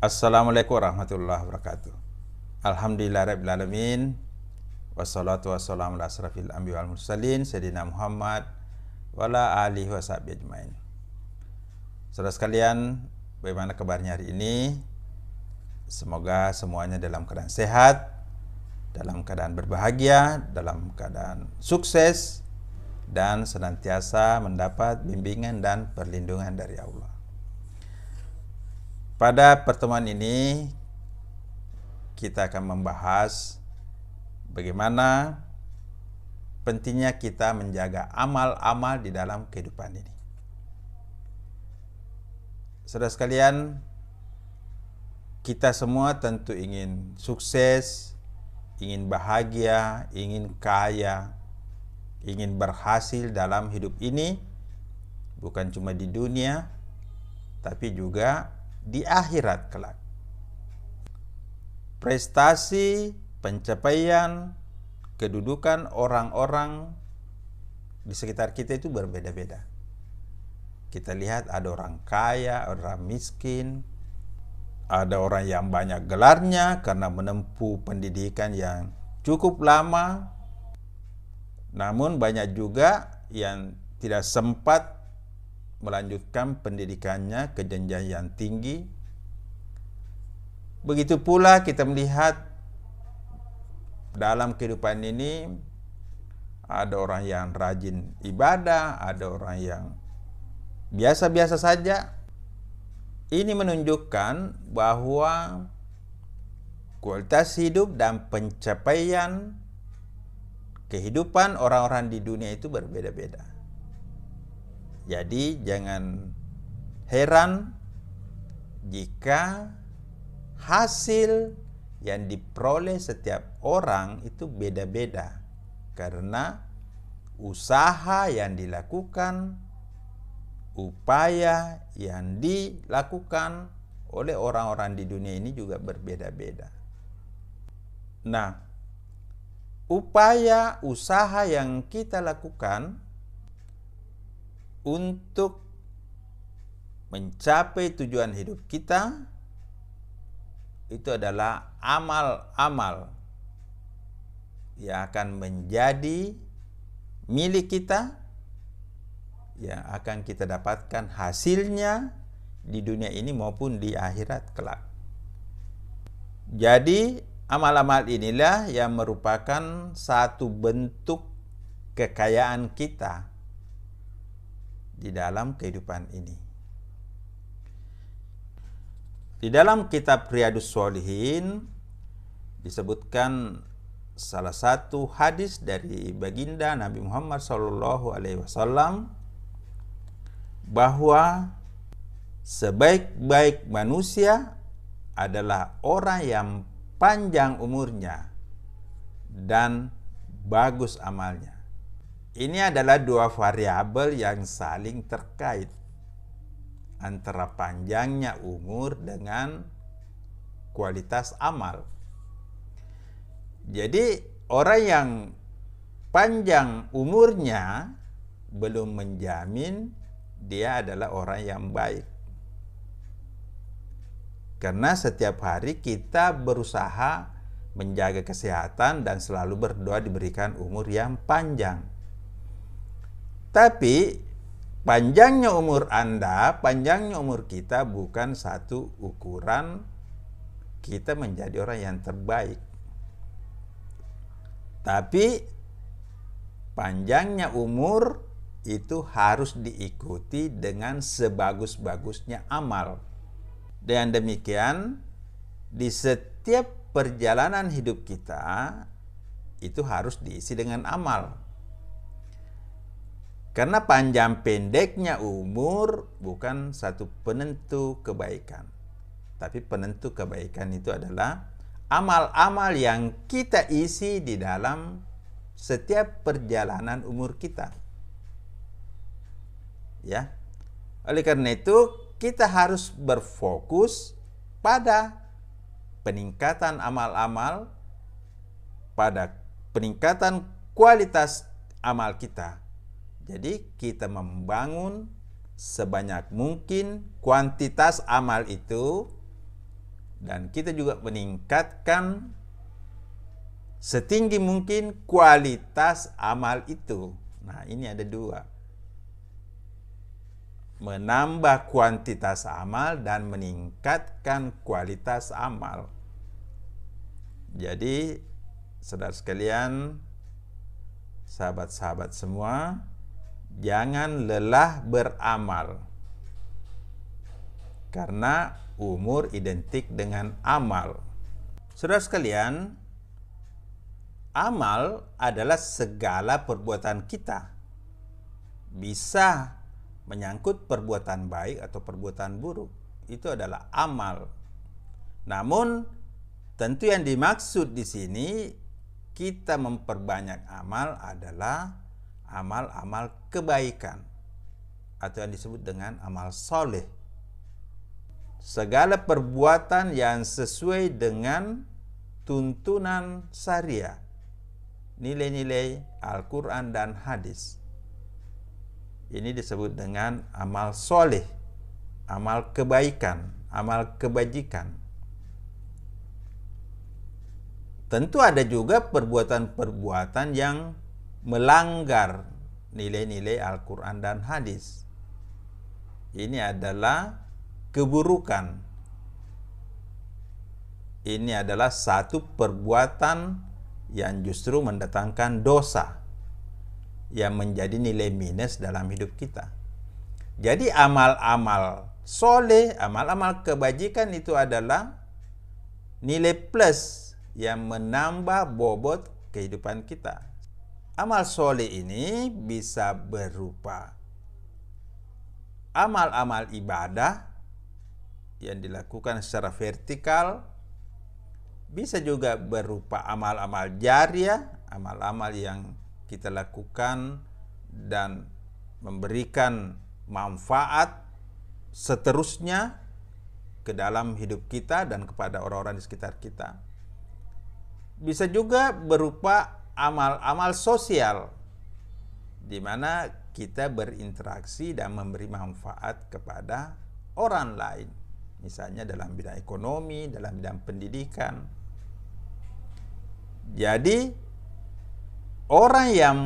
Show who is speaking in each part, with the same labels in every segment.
Speaker 1: Assalamualaikum warahmatullahi wabarakatuh. Alhamdulillahirabbil alamin. Wassalatu wassalamu ala asrafil anbiya wal mursalin sayyidina Muhammad wa ala alihi washabihi ajmain. Saudara sekalian, bagaimana kabarnya hari ini? Semoga semuanya dalam keadaan sehat, dalam keadaan berbahagia, dalam keadaan sukses, dan senantiasa mendapat bimbingan dan perlindungan dari Allah. Pada pertemuan ini kita akan membahas bagaimana pentingnya kita menjaga amal-amal di dalam kehidupan ini. Saudara sekalian, kita semua tentu ingin sukses, ingin bahagia, ingin kaya, ingin berhasil dalam hidup ini, bukan cuma di dunia, tapi juga di akhirat kelak. Prestasi, pencapaian, kedudukan orang-orang di sekitar kita itu berbeda-beda. Kita lihat ada orang kaya, orang miskin, ada orang yang banyak gelarnya karena menempuh pendidikan yang cukup lama, namun banyak juga yang tidak sempat melanjutkan pendidikannya ke jenjang yang tinggi. Begitu pula kita melihat dalam kehidupan ini ada orang yang rajin ibadah, ada orang yang biasa-biasa saja. Ini menunjukkan bahwa kualitas hidup dan pencapaian kehidupan orang-orang di dunia itu berbeda-beda. Jadi jangan heran jika hasil yang diperoleh setiap orang itu beda-beda, karena usaha yang dilakukan, upaya yang dilakukan oleh orang-orang di dunia ini juga berbeda-beda. Nah, upaya usaha yang kita lakukan untuk mencapai tujuan hidup kita itu adalah amal-amal yang akan menjadi milik kita, yang akan kita dapatkan hasilnya di dunia ini maupun di akhirat kelak. Jadi amal-amal inilah yang merupakan satu bentuk kekayaan kita di dalam kehidupan ini. Di dalam kitab Riyadhus Shalihin disebutkan salah satu hadis dari baginda Nabi Muhammad SAW bahwa sebaik-baik manusia adalah orang yang panjang umurnya dan bagus amalnya. Ini adalah dua variabel yang saling terkait antara panjangnya umur dengan kualitas amal. Jadi orang yang panjang umurnya belum menjamin dia adalah orang yang baik. Karena setiap hari kita berusaha menjaga kesehatan dan selalu berdoa diberikan umur yang panjang. Tapi panjangnya umur Anda, panjangnya umur kita bukan satu ukuran kita menjadi orang yang terbaik. Tapi panjangnya umur itu harus diikuti dengan sebagus-bagusnya amal. Dengan demikian, di setiap perjalanan hidup kita itu harus diisi dengan amal. Karena panjang pendeknya umur bukan satu penentu kebaikan. Tapi penentu kebaikan itu adalah amal-amal yang kita isi di dalam setiap perjalanan umur kita. Ya. Oleh karena itu, kita harus berfokus pada peningkatan amal-amal, pada peningkatan kualitas amal kita. Jadi kita membangun sebanyak mungkin kuantitas amal itu dan kita juga meningkatkan setinggi mungkin kualitas amal itu. Nah, ini ada dua. Menambah kuantitas amal dan meningkatkan kualitas amal. Jadi, saudara sekalian, sahabat-sahabat semua, jangan lelah beramal. Karena umur identik dengan amal. Saudara sekalian, amal adalah segala perbuatan kita. Bisa menyangkut perbuatan baik atau perbuatan buruk. Itu adalah amal. Namun, tentu yang dimaksud di sini kita memperbanyak amal adalah amal-amal kebaikan atau yang disebut dengan amal soleh. Segala perbuatan yang sesuai dengan tuntunan syariah, nilai-nilai Al-Quran dan hadis. Ini disebut dengan amal soleh, amal kebaikan, amal kebajikan. Tentu ada juga perbuatan-perbuatan yang melanggar nilai-nilai Al-Quran dan hadis. Ini adalah keburukan. Ini adalah satu perbuatan yang justru mendatangkan dosa, yang menjadi nilai minus dalam hidup kita. Jadi amal-amal soleh, amal-amal kebajikan itu adalah nilai plus yang menambah bobot kehidupan kita. Amal soleh ini bisa berupa amal-amal ibadah yang dilakukan secara vertikal, bisa juga berupa amal-amal jariah, amal-amal yang kita lakukan dan memberikan manfaat seterusnya ke dalam hidup kita dan kepada orang-orang di sekitar kita. Bisa juga berupa amal-amal sosial, di mana kita berinteraksi dan memberi manfaat kepada orang lain. Misalnya dalam bidang ekonomi, dalam bidang pendidikan. Jadi, orang yang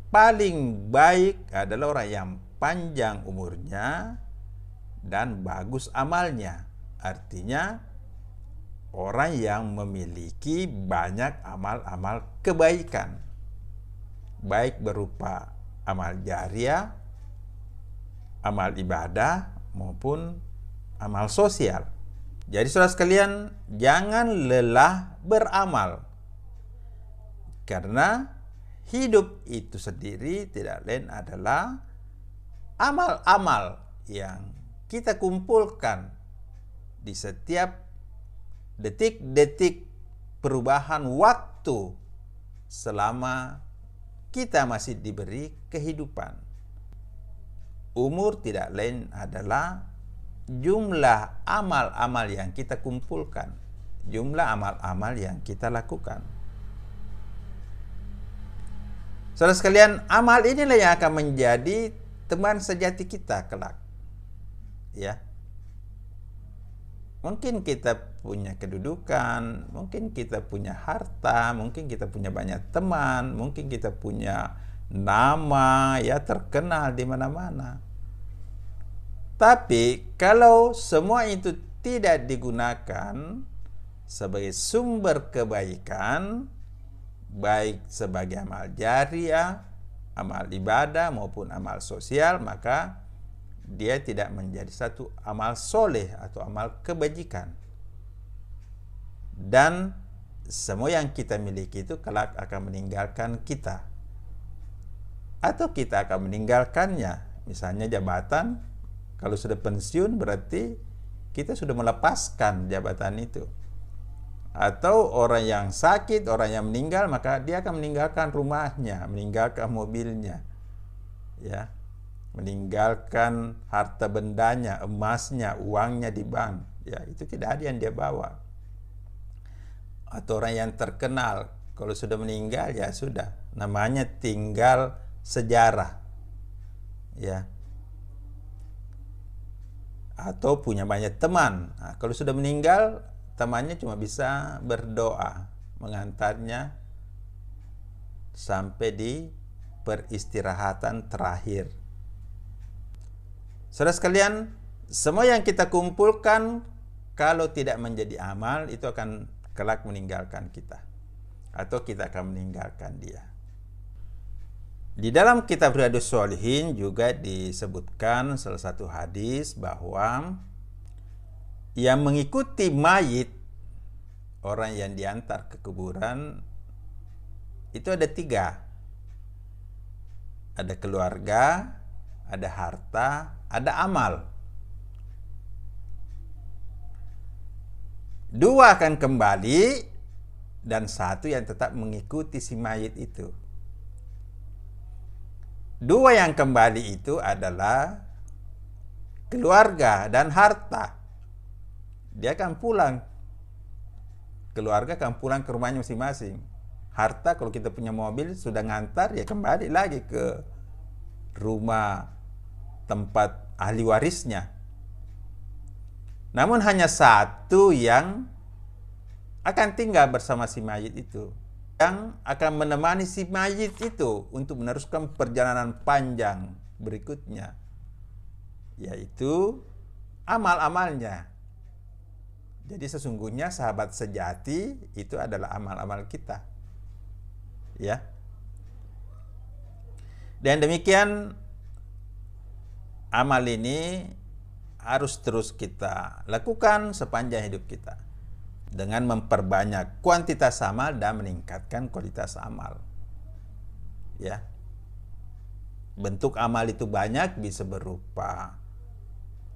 Speaker 1: paling baik adalah orang yang panjang umurnya dan bagus amalnya. Artinya, orang yang memiliki banyak amal-amal kebaikan. Baik berupa amal jariah, amal ibadah, maupun amal sosial. Jadi saudara sekalian, jangan lelah beramal. Karena hidup itu sendiri tidak lain adalah amal-amal yang kita kumpulkan di setiap detik-detik perubahan waktu selama kita masih diberi kehidupan. Umur tidak lain adalah jumlah amal-amal yang kita kumpulkan, jumlah amal-amal yang kita lakukan. Saudara sekalian, amal inilah yang akan menjadi teman sejati kita kelak. Ya. Mungkin kita punya kedudukan, mungkin kita punya harta, mungkin kita punya banyak teman, mungkin kita punya nama, ya terkenal di mana-mana. Tapi kalau semua itu tidak digunakan sebagai sumber kebaikan, baik sebagai amal jariah, amal ibadah maupun amal sosial, maka dia tidak menjadi satu amal soleh atau amal kebajikan. Dan semua yang kita miliki itu kelak akan meninggalkan kita, atau kita akan meninggalkannya. Misalnya jabatan, kalau sudah pensiun berarti kita sudah melepaskan jabatan itu. Atau orang yang sakit, orang yang meninggal, maka dia akan meninggalkan rumahnya, meninggalkan mobilnya, ya, meninggalkan harta bendanya, emasnya, uangnya di bank, ya, itu tidak ada yang dia bawa. Atau orang yang terkenal, kalau sudah meninggal ya sudah, namanya tinggal sejarah, ya. Atau punya banyak teman. Nah, kalau sudah meninggal, temannya cuma bisa berdoa mengantarnya sampai di peristirahatan terakhir. Saudara sekalian, semua yang kita kumpulkan kalau tidak menjadi amal itu akan kelak meninggalkan kita, atau kita akan meninggalkan dia. Di dalam kitab Riyadhus Shalihin juga disebutkan salah satu hadis bahwa yang mengikuti mayit, orang yang diantar ke kuburan, itu ada 3. Ada keluarga, ada harta, ada amal. 2 akan kembali dan 1 yang tetap mengikuti si mayit itu. 2 yang kembali itu adalah keluarga dan harta. Dia akan pulang. Keluarga akan pulang ke rumahnya masing-masing. Harta kalau kita punya mobil sudah ngantar, ya kembali lagi ke rumah tempat ahli warisnya. Namun hanya 1 yang akan tinggal bersama si mayit itu, yang akan menemani si mayit itu untuk meneruskan perjalanan panjang berikutnya, yaitu amal-amalnya. Jadi sesungguhnya sahabat sejati itu adalah amal-amal kita, ya. Dan demikian amal ini harus terus kita lakukan sepanjang hidup kita, dengan memperbanyak kuantitas amal dan meningkatkan kualitas amal. Ya. Bentuk amal itu banyak, bisa berupa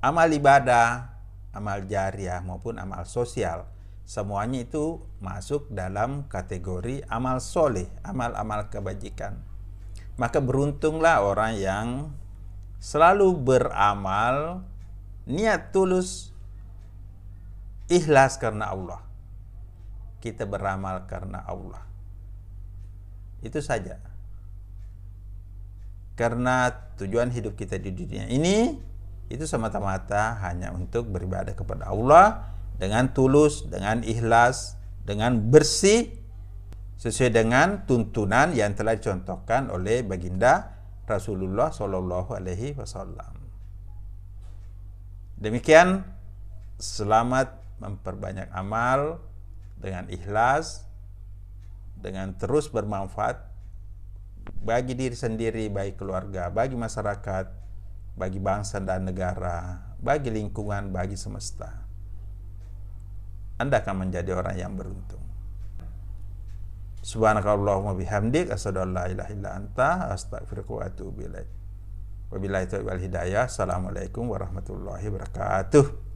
Speaker 1: amal ibadah, amal jariah maupun amal sosial. Semuanya itu masuk dalam kategori amal soleh, amal-amal kebajikan. Maka beruntunglah orang yang selalu beramal niat tulus, ikhlas karena Allah. Kita beramal karena Allah. Itu saja. Karena tujuan hidup kita di dunia ini itu semata-mata hanya untuk beribadah kepada Allah dengan tulus, dengan ikhlas, dengan bersih, sesuai dengan tuntunan yang telah dicontohkan oleh baginda Rasulullah Shallallahu Alaihi Wasallam. Demikian, selamat memperbanyak amal dengan ikhlas, dengan terus bermanfaat bagi diri sendiri, bagi keluarga, bagi masyarakat, bagi bangsa dan negara, bagi lingkungan, bagi semesta. Anda akan menjadi orang yang beruntung. Subhanakallahumma bihamdik, asyhadu an la ilaha illa anta, astaghfiruka wa atubu ilaik. Wabillahi taufiq wal hidayah. Assalamualaikum warahmatullahi wabarakatuh.